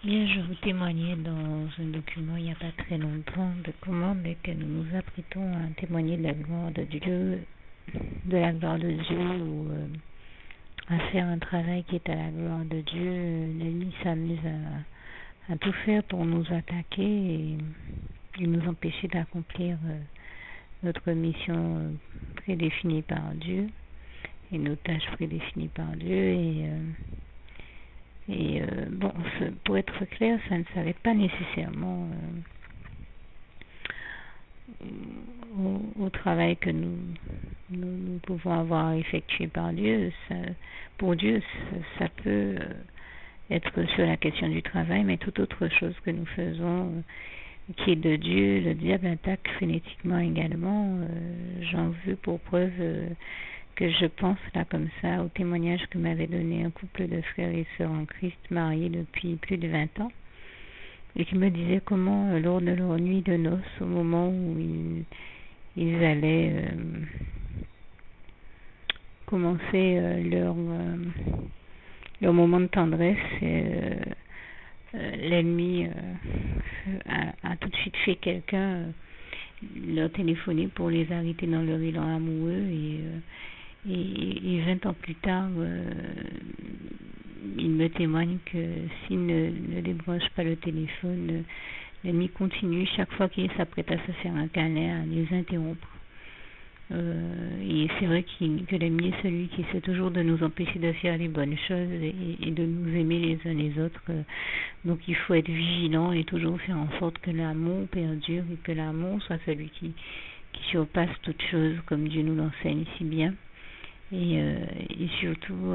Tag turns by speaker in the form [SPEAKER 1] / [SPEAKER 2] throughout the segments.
[SPEAKER 1] Bien, je vous témoignais dans un document il n'y a pas très longtemps de comment, dès que nous nous apprêtons à témoigner de la gloire de Dieu, ou à faire un travail qui est à la gloire de Dieu, l'ennemi s'amuse à tout faire pour nous attaquer et nous empêcher d'accomplir notre mission prédéfinie par Dieu et nos tâches prédéfinies par Dieu. Bon, pour être clair, ça ne s'arrête pas nécessairement au travail que nous pouvons avoir effectué par Dieu. Pour Dieu, ça peut être sur la question du travail, mais toute autre chose que nous faisons qui est de Dieu, le diable attaque frénétiquement également. J'en veux pour preuve que je pense là comme ça au témoignage que m'avait donné un couple de frères et sœurs en Christ mariés depuis plus de 20 ans et qui me disait comment lors de leur nuit de noces, au moment où ils allaient commencer leur moment de tendresse, l'ennemi a tout de suite fait quelqu'un leur téléphoner pour les arrêter dans leur élan amoureux et 20 ans plus tard, il me témoigne que s'il ne débranche pas le téléphone, l'ennemi continue chaque fois qu'il s'apprête à se faire un câlin, à les interrompre. Et c'est vrai que l'ennemi est celui qui essaie toujours de nous empêcher de faire les bonnes choses et de nous aimer les uns les autres. Donc il faut être vigilant et toujours faire en sorte que l'amour perdure et que l'amour soit celui qui surpasse toute chose, comme Dieu nous l'enseigne si bien. Et surtout,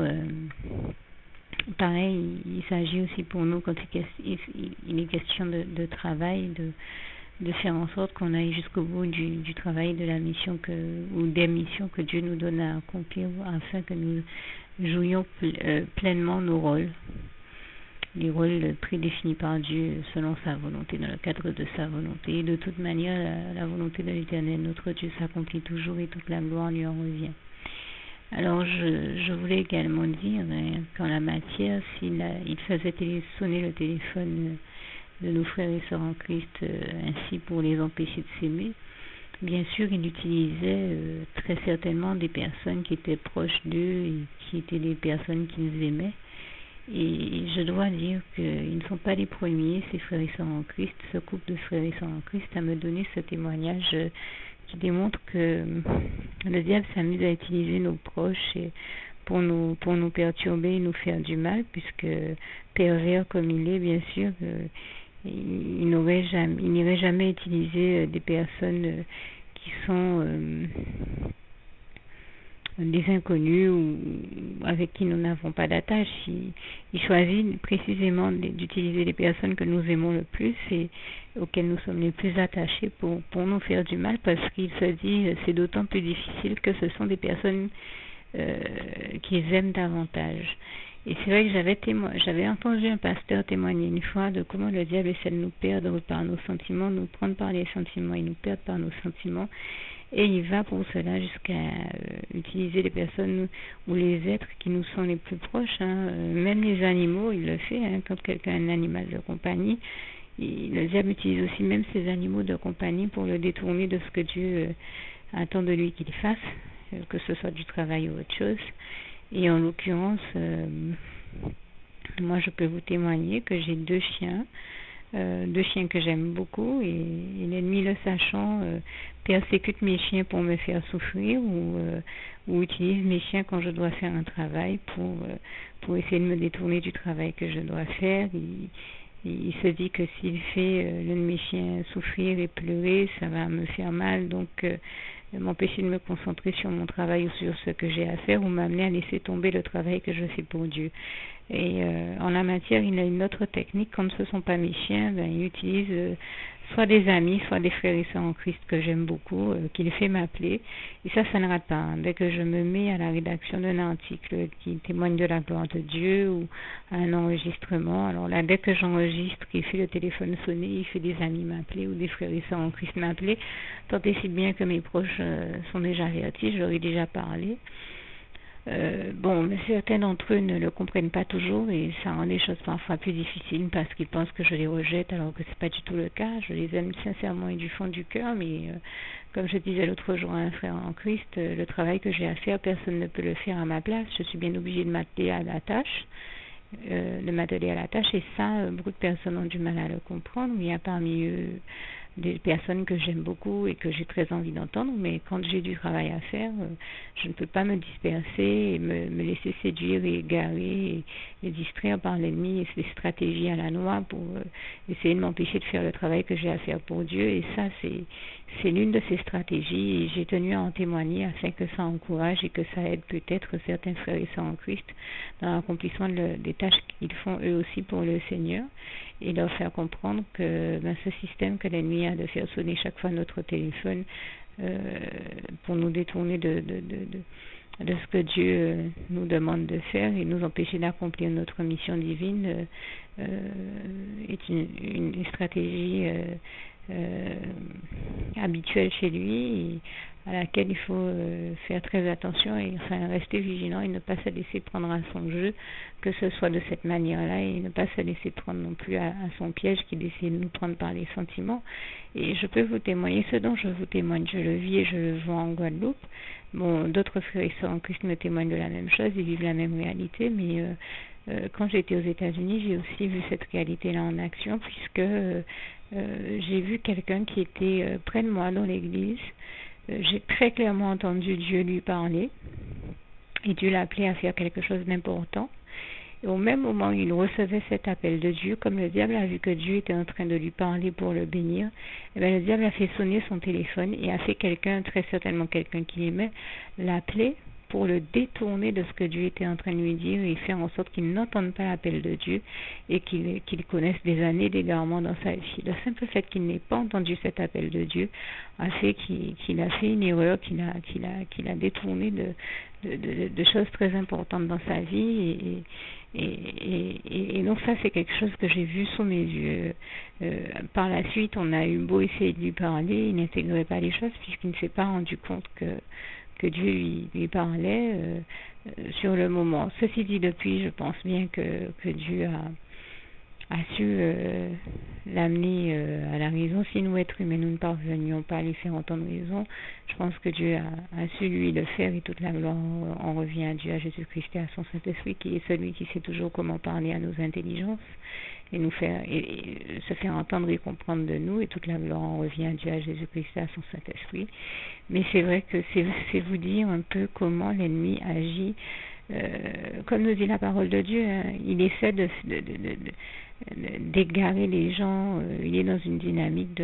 [SPEAKER 1] pareil, il s'agit aussi pour nous, quand il est question de travail, de faire en sorte qu'on aille jusqu'au bout du travail, de la mission ou des missions que Dieu nous donne à accomplir, afin que nous jouions pleinement nos rôles, les rôles prédéfinis par Dieu selon sa volonté, dans le cadre de sa volonté. Et de toute manière, la volonté de l'Éternel, notre Dieu, s'accomplit toujours et toute la gloire lui en revient. Alors, je voulais également dire qu'en la matière, il faisait sonner le téléphone de nos frères et sœurs en Christ, ainsi pour les empêcher de s'aimer, bien sûr, il utilisait très certainement des personnes qui étaient proches d'eux et qui étaient des personnes qu'ils aimaient. Et je dois dire qu'ils ne sont pas les premiers, ces frères et sœurs en Christ, ce couple de frères et sœurs en Christ, à me donner ce témoignage qui démontre que le diable s'amuse à utiliser nos proches pour nous perturber et nous faire du mal, puisque pervers comme il est, bien sûr, il n'irait jamais utiliser des personnes qui sont des inconnus ou avec qui nous n'avons pas d'attache. Il choisit précisément d'utiliser les personnes que nous aimons le plus et auxquelles nous sommes les plus attachés pour nous faire du mal, parce qu'il se dit c'est d'autant plus difficile que ce sont des personnes qu'ils aiment davantage. Et c'est vrai que j'avais entendu un pasteur témoigner une fois de comment le diable essaie de nous perdre par nos sentiments, nous prendre par les sentiments et nous perdre par nos sentiments. Et il va pour cela jusqu'à utiliser les personnes ou les êtres qui nous sont les plus proches. Même les animaux, il le fait. Quand quelqu'un a un animal de compagnie, le diable utilise aussi même ces animaux de compagnie pour le détourner de ce que Dieu attend de lui qu'il fasse, que ce soit du travail ou autre chose. Et en l'occurrence, moi je peux vous témoigner que j'ai deux chiens que j'aime beaucoup, et l'ennemi, le sachant, persécute mes chiens pour me faire souffrir ou utilise mes chiens quand je dois faire un travail pour essayer de me détourner du travail que je dois faire. Il se dit que s'il fait l'un de mes chiens souffrir et pleurer, ça va me faire mal, donc m'empêcher de me concentrer sur mon travail ou sur ce que j'ai à faire, ou m'amener à laisser tomber le travail que je fais pour Dieu. Et en la matière, il a une autre technique. Quand ce ne sont pas mes chiens, il utilise soit des amis, soit des frères et sœurs en Christ que j'aime beaucoup, qu'il fait m'appeler. Et ça ne rate pas. Dès que je me mets à la rédaction d'un article qui témoigne de la gloire de Dieu ou à un enregistrement, alors là, dès que j'enregistre, il fait le téléphone sonner, il fait des amis m'appeler ou des frères et sœurs en Christ m'appeler, tant et si bien que mes proches sont déjà avertis, je leur ai déjà parlé. Bon, mais certains d'entre eux ne le comprennent pas toujours et ça rend les choses parfois plus difficiles parce qu'ils pensent que je les rejette alors que c'est pas du tout le cas. Je les aime sincèrement et du fond du cœur, mais comme je disais l'autre jour à un frère en Christ, le travail que j'ai à faire, personne ne peut le faire à ma place. Je suis bien obligée de m'atteler à la tâche. Et ça, beaucoup de personnes ont du mal à le comprendre. Il y a parmi eux des personnes que j'aime beaucoup et que j'ai très envie d'entendre, mais quand j'ai du travail à faire, je ne peux pas me disperser et me laisser séduire et égarer et distraire par l'ennemi et ses stratégies à la noix pour essayer de m'empêcher de faire le travail que j'ai à faire pour Dieu. Et ça, c'est l'une de ces stratégies et j'ai tenu à en témoigner afin que ça encourage et que ça aide peut-être certains frères et sœurs en Christ dans l'accomplissement des tâches qu'ils font eux aussi pour le Seigneur et leur faire comprendre que ce système que l'ennemi a de faire sonner chaque fois notre téléphone pour nous détourner de ce que Dieu nous demande de faire et nous empêcher d'accomplir notre mission divine est une stratégie habituelle chez lui à laquelle il faut faire très attention et enfin rester vigilant et ne pas se laisser prendre à son jeu, que ce soit de cette manière-là, et ne pas se laisser prendre non plus à son piège qui essaie de nous prendre par les sentiments. Et je peux vous témoigner ce dont je vous témoigne, je le vis et je le vois en Guadeloupe. Bon, d'autres frères et sœurs en Christ me témoignent de la même chose, ils vivent la même réalité, mais quand j'étais aux États-Unis, j'ai aussi vu cette réalité-là en action, puisque j'ai vu quelqu'un qui était près de moi dans l'église. J'ai très clairement entendu Dieu lui parler et Dieu l'appelait à faire quelque chose d'important. Et au même moment où il recevait cet appel de Dieu, comme le diable a vu que Dieu était en train de lui parler pour le bénir, eh bien, le diable a fait sonner son téléphone et a fait quelqu'un, très certainement quelqu'un qu'il aimait, l'appeler pour le détourner de ce que Dieu était en train de lui dire et faire en sorte qu'il n'entende pas l'appel de Dieu et qu'il connaisse des années d'égarement dans sa vie. Le simple fait qu'il n'ait pas entendu cet appel de Dieu a fait qu'il a fait une erreur, qu'il a détourné de choses très importantes dans sa vie et donc ça c'est quelque chose que j'ai vu sous mes yeux. Par la suite, on a eu beau essayer de lui parler, il n'intégrait pas les choses puisqu'il ne s'est pas rendu compte que Dieu lui parlait sur le moment. Ceci dit, depuis, je pense bien que Dieu a su l'amener à la raison. Si nous, êtres humains, nous ne parvenions pas à lui faire entendre raison, je pense que Dieu a su lui le faire et toute la gloire en revient à Dieu, à Jésus-Christ et à son Saint-Esprit, qui est celui qui sait toujours comment parler à nos intelligences et nous faire et se faire entendre et comprendre de nous, et toute la gloire en revient à Dieu, à Jésus-Christ et à son Saint-Esprit. Mais c'est vrai que c'est vous dire un peu comment l'ennemi agit. Comme nous dit la parole de Dieu, hein, il essaie d'égarer les gens, il est dans une dynamique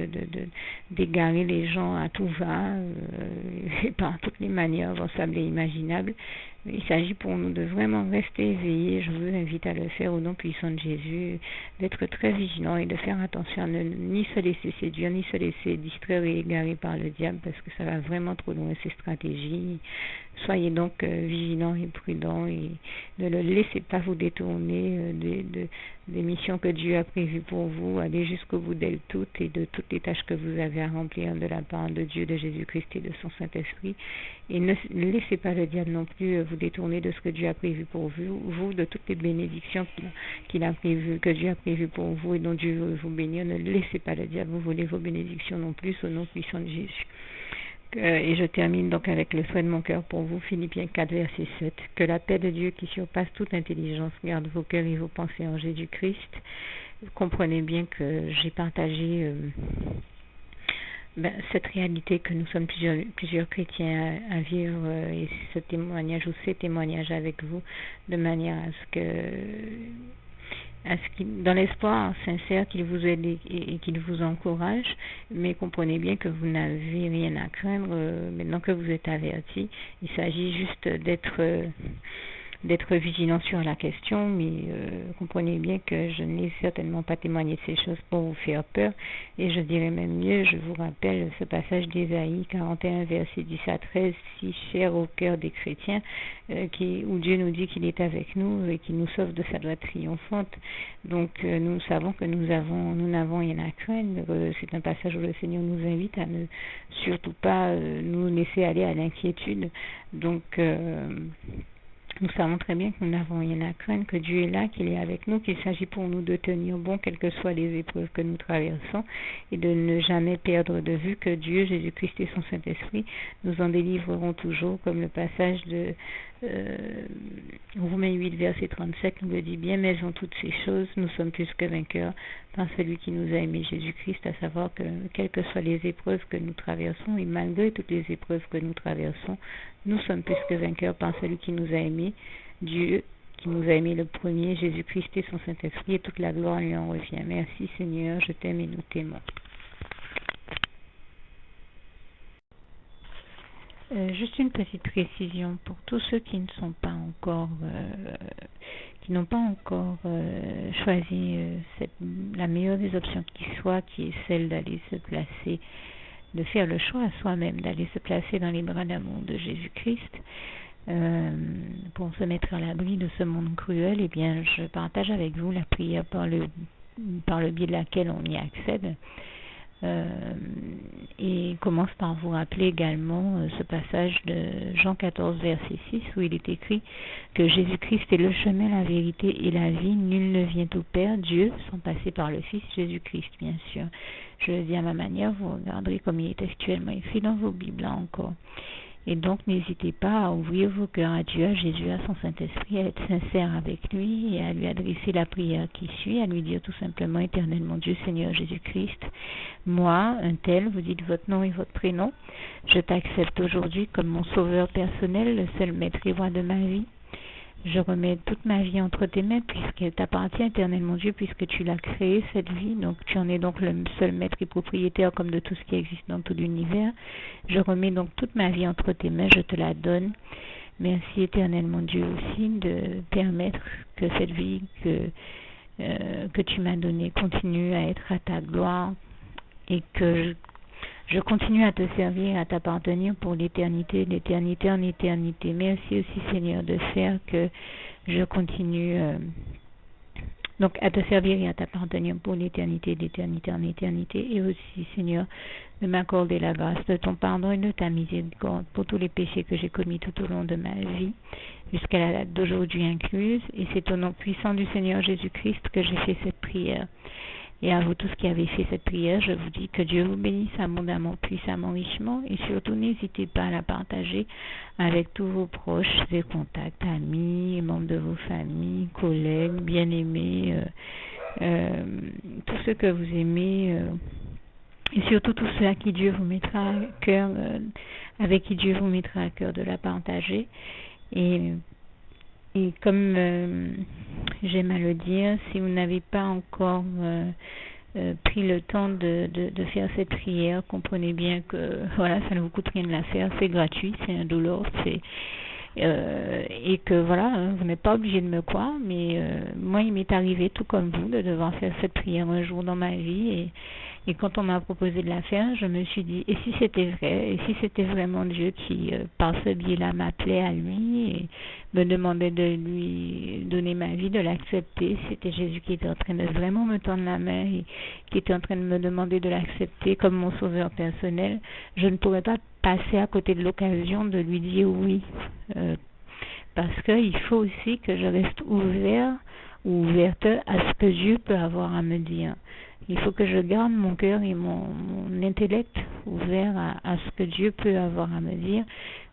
[SPEAKER 1] d'égarer les gens à tout va, et par toutes les manières pensables et imaginables. Il s'agit pour nous de vraiment rester éveillés. Je vous invite à le faire au nom puissant de Jésus, d'être très vigilant et de faire attention à ne ni se laisser séduire, ni se laisser distraire et égarer par le diable, parce que ça va vraiment trop loin ces stratégies. Soyez donc vigilants et prudents et ne le laissez pas vous détourner des missions que Dieu a prévues pour vous. Allez jusqu'au bout d'elles toutes et de toutes les tâches que vous avez à remplir de la part de Dieu, de Jésus-Christ et de son Saint-Esprit. Et ne laissez pas le diable non plus vous détourner de ce que Dieu a prévu pour vous, de toutes les bénédictions qu'il a prévues, que Dieu a prévues pour vous et dont Dieu veut vous bénir. Ne laissez pas le diable vous voler vos bénédictions non plus au nom puissant de Jésus. Et je termine donc avec le souhait de mon cœur pour vous, Philippiens 4, verset 7. Que la paix de Dieu qui surpasse toute intelligence garde vos cœurs et vos pensées en Jésus-Christ. Comprenez bien que j'ai partagé cette réalité que nous sommes plusieurs chrétiens à vivre et ce témoignage ou ces témoignages avec vous de manière à ce que dans l'espoir sincère qu'il vous aide et qu'il vous encourage, mais comprenez bien que vous n'avez rien à craindre maintenant que vous êtes avertis. Il s'agit juste d'être vigilant sur la question, mais comprenez bien que je n'ai certainement pas témoigné de ces choses pour vous faire peur, et je dirais même mieux, je vous rappelle ce passage d'Ésaïe 41, verset 10 à 13, si cher au cœur des chrétiens, où Dieu nous dit qu'il est avec nous et qu'il nous sauve de sa droite triomphante. Donc nous savons que nous n'avons rien à craindre. C'est un passage où le Seigneur nous invite à ne surtout pas nous laisser aller à l'inquiétude. Donc Nous savons très bien que nous n'avons rien à craindre, que Dieu est là, qu'il est avec nous, qu'il s'agit pour nous de tenir bon, quelles que soient les épreuves que nous traversons, et de ne jamais perdre de vue que Dieu, Jésus-Christ et son Saint-Esprit nous en délivreront toujours, comme le passage de Romains 8, verset 37 nous le dit bien, mais en toutes ces choses, nous sommes plus que vainqueurs par celui qui nous a aimés, Jésus-Christ, à savoir que quelles que soient les épreuves que nous traversons, et malgré toutes les épreuves que nous traversons, nous sommes plus que vainqueurs par celui qui nous a aimés, Dieu qui nous a aimés le premier, Jésus-Christ et son Saint-Esprit, et toute la gloire lui en revient. Merci Seigneur, je t'aime et nous t'aimons. Juste une petite précision pour tous ceux qui ne sont pas encore, qui n'ont pas encore choisi la meilleure des options qui soit, qui est celle d'aller se placer, de faire le choix à soi-même, d'aller se placer dans les bras d'amour de Jésus-Christ, pour se mettre à l'abri de ce monde cruel. Eh bien, je partage avec vous la prière par le biais de laquelle on y accède. Et commence par vous rappeler également ce passage de Jean 14 verset 6 où il est écrit que Jésus-Christ est le chemin, la vérité et la vie, nul ne vient au Père, Dieu, sans passer par le Fils Jésus-Christ, bien sûr. Je le dis à ma manière, vous regarderez comme il est actuellement écrit dans vos Bibles là encore. Et donc, n'hésitez pas à ouvrir vos cœurs à Dieu, à Jésus, à son Saint-Esprit, à être sincère avec lui et à lui adresser la prière qui suit, à lui dire tout simplement, Éternel mon Dieu, Seigneur Jésus-Christ, moi, un tel, vous dites votre nom et votre prénom, je t'accepte aujourd'hui comme mon sauveur personnel, le seul maître et roi de ma vie. Je remets toute ma vie entre tes mains puisqu'elle t'appartient, Éternel mon Dieu, puisque tu l'as créée, cette vie. Donc tu en es donc le seul maître et propriétaire comme de tout ce qui existe dans tout l'univers. Je remets donc toute ma vie entre tes mains, je te la donne. Merci, Éternel mon Dieu, aussi de permettre que cette vie que tu m'as donnée continue à être à ta gloire et que je continue à te servir, à t'appartenir pour l'éternité, d'éternité en éternité. Merci aussi, Seigneur, de faire que je continue donc à te servir et à t'appartenir pour l'éternité, d'éternité en éternité. Et aussi, Seigneur, de m'accorder la grâce de ton pardon et de ta miséricorde pour tous les péchés que j'ai commis tout au long de ma vie, jusqu'à la date d'aujourd'hui incluse. Et c'est au nom puissant du Seigneur Jésus-Christ que j'ai fait cette prière. Et à vous tous qui avez fait cette prière, je vous dis que Dieu vous bénisse abondamment, puissamment, richement, et surtout n'hésitez pas à la partager avec tous vos proches et contacts, amis, membres de vos familles, collègues, bien-aimés, tous ceux que vous aimez, et surtout tous ceux à qui Dieu vous mettra à cœur, avec qui Dieu vous mettra à cœur de la partager. Et comme j'aime à le dire, si vous n'avez pas encore pris le temps de faire cette prière, comprenez bien que voilà, ça ne vous coûte rien de la faire, c'est gratuit, c'est indolore, et que voilà, vous n'êtes pas obligé de me croire, mais moi il m'est arrivé tout comme vous de devoir faire cette prière un jour dans ma vie, et quand on m'a proposé de la faire, je me suis dit, et si c'était vrai, et si c'était vraiment Dieu qui, par ce biais-là, m'appelait à lui et me demandait de lui donner ma vie, de l'accepter, c'était Jésus qui était en train de vraiment me tendre la main et qui était en train de me demander de l'accepter comme mon sauveur personnel, je ne pourrais pas passer à côté de l'occasion de lui dire oui, parce qu'il faut aussi que je reste ouvert ou ouverte à ce que Dieu peut avoir à me dire. Il faut que je garde mon cœur et mon intellect ouvert à ce que Dieu peut avoir à me dire.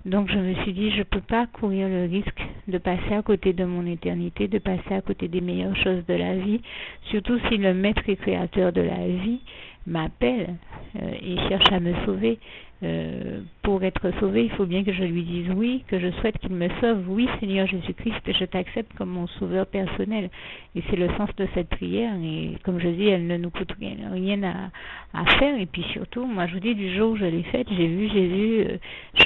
[SPEAKER 1] Donc je me suis dit, je ne peux pas courir le risque de passer à côté de mon éternité, de passer à côté des meilleures choses de la vie, surtout si le maître et créateur de la vie m'appelle et cherche à me sauver. Pour être sauvé, il faut bien que je lui dise oui, que je souhaite qu'il me sauve. Oui, Seigneur Jésus-Christ, je t'accepte comme mon sauveur personnel. Et c'est le sens de cette prière. Et comme je dis, elle ne nous coûte rien à faire. Et puis surtout, moi je vous dis, du jour où je l'ai faite, j'ai vu Jésus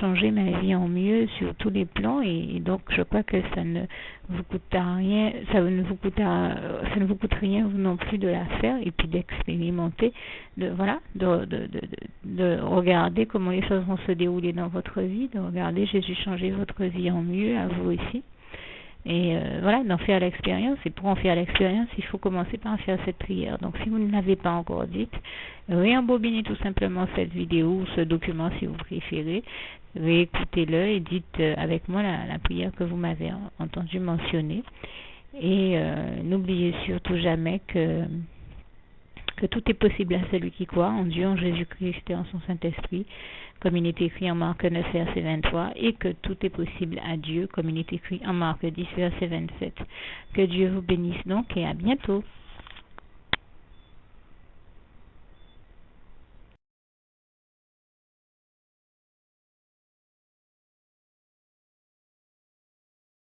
[SPEAKER 1] changer ma vie en mieux sur tous les plans. Et donc je crois que ça ne vous coûtera rien, ça ne vous coûte rien vous non plus de la faire et puis d'expérimenter, de regarder comment les choses vont se dérouler dans votre vie, de regarder Jésus changer votre vie en mieux, à vous aussi. Et d'en faire l'expérience. Et pour en faire l'expérience, il faut commencer par faire cette prière. Donc si vous ne l'avez pas encore dite, réembobinez tout simplement cette vidéo ou ce document si vous préférez. réécoutez-le et dites avec moi la prière que vous m'avez entendu mentionner. Et n'oubliez surtout jamais que tout est possible à celui qui croit en Dieu, en Jésus-Christ et en son Saint-Esprit, comme il est écrit en Marc 9, verset 23, et que tout est possible à Dieu, comme il est écrit en Marc 10, verset 27. Que Dieu vous bénisse donc et à bientôt.